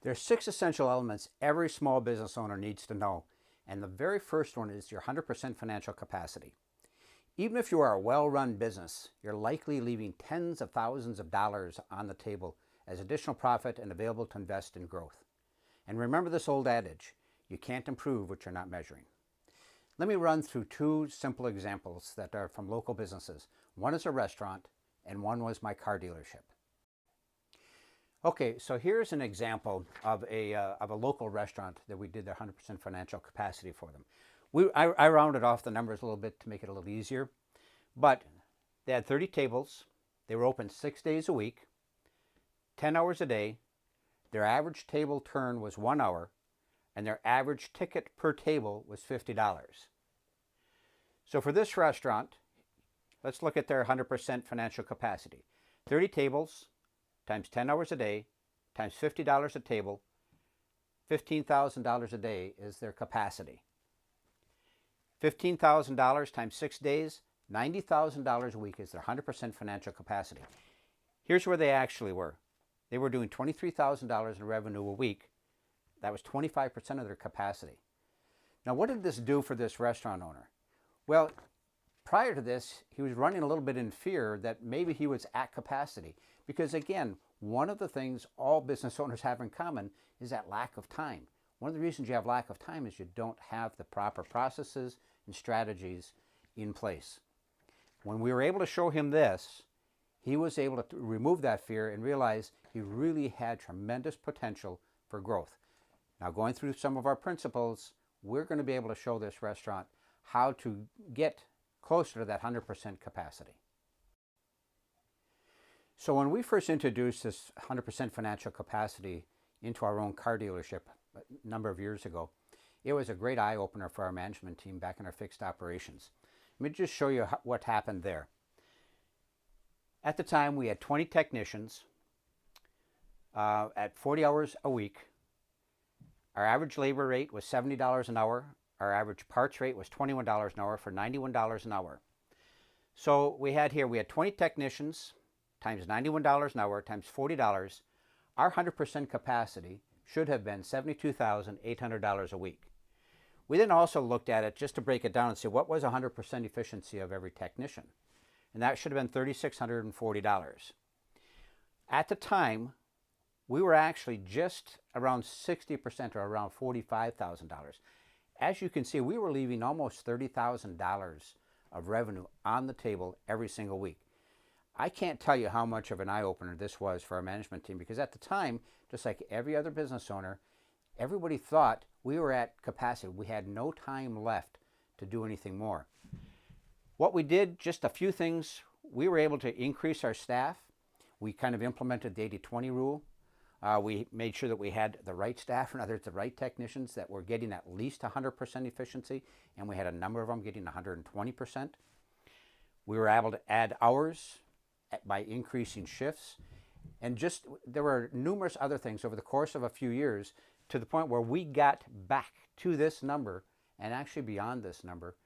There's 6 essential elements every small business owner needs to know, and the very first one is your 100% financial capacity. Even if you are a well-run business, you're likely leaving tens of thousands of dollars on the table as additional profit and available to invest in growth. And remember this old adage, you can't improve what you're not measuring. Let me run through 2 simple examples that are from local businesses. One is a restaurant and one was my car dealership. Okay, so here's an example of a local restaurant that we did their 100% financial capacity for them. I rounded off the numbers a little bit to make it a little easier, but they had 30 tables. They were open 6 days a week, 10 hours a day. Their average table turn was 1 hour, and their average ticket per table was $50. So for this restaurant, let's look at their 100% financial capacity. 30 tables, times 10 hours a day, times $50 a table, $15,000 a day is their capacity. $15,000 times 6 days, $90,000 a week is their 100% financial capacity. Here's where they actually were. They were doing $23,000 in revenue a week. That was 25% of their capacity. Now, what did this do for this restaurant owner? Well, prior to this, he was running a little bit in fear that maybe he was at capacity. Because again, one of the things all business owners have in common is that lack of time. One of the reasons you have lack of time is you don't have the proper processes and strategies in place. When we were able to show him this, he was able to remove that fear and realize he really had tremendous potential for growth. Now, going through some of our principles, we're going to be able to show this restaurant how to get closer to that 100% capacity. So when we first introduced this 100% financial capacity into our own car dealership a number of years ago, it was a great eye-opener for our management team back in our fixed operations. Let me just show you what happened there. At the time, we had 20 technicians at 40 hours a week. Our average labor rate was $70 an hour. Our average parts rate was $21 an hour for $91 an hour. So we had 20 technicians times $91 an hour times $40. Our 100% capacity should have been $72,800 a week. We then also looked at it just to break it down and see what was 100% efficiency of every technician. And that should have been $3,640. At the time, we were actually just around 60% or around $45,000. As you can see, we were leaving almost $30,000 of revenue on the table every single week. I can't tell you how much of an eye-opener this was for our management team, because at the time, just like every other business owner, everybody thought we were at capacity. We had no time left to do anything more. What we did, just a few things, we were able to increase our staff. We kind of implemented the 80-20 rule. We made sure that we had the right staff, in other words, the right technicians that were getting at least 100% efficiency, and we had a number of them getting 120%. We were able to add hours by increasing shifts, and just there were numerous other things over the course of a few years to the point where we got back to this number and actually beyond this number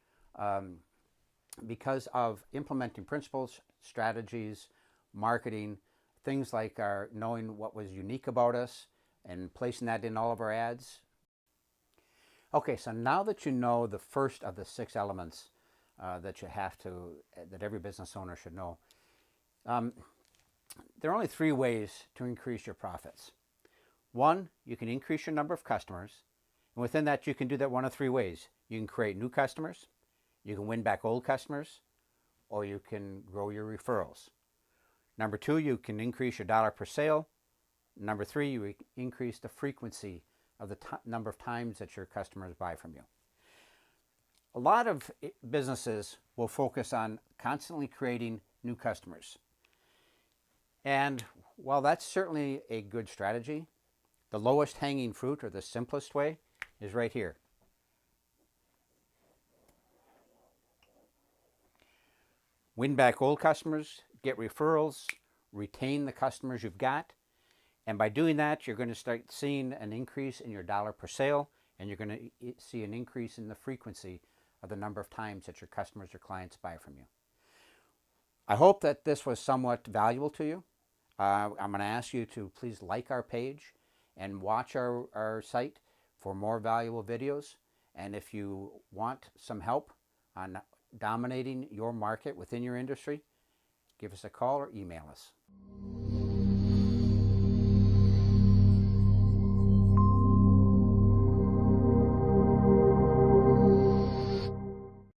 because of implementing principles, strategies, marketing, things like our knowing what was unique about us and placing that in all of our ads. Okay, so now that you know the first of the 6 elements that every business owner should know, there are only 3 ways to increase your profits. 1, you can increase your number of customers, and within that you can do that one of 3 ways. You can create new customers, you can win back old customers, or you can grow your referrals. Number 2, you can increase your dollar per sale. Number 3, you increase the frequency of the number of times that your customers buy from you. A lot of businesses will focus on constantly creating new customers. And while that's certainly a good strategy, the lowest hanging fruit, or the simplest way, is right here. Win back old customers, get referrals, retain the customers you've got, and by doing that, you're going to start seeing an increase in your dollar per sale, and you're going to see an increase in the frequency of the number of times that your customers or clients buy from you. I hope that this was somewhat valuable to you. I'm going to ask you to please like our page and watch our site for more valuable videos. And if you want some help on dominating your market within your industry, give us a call or email us.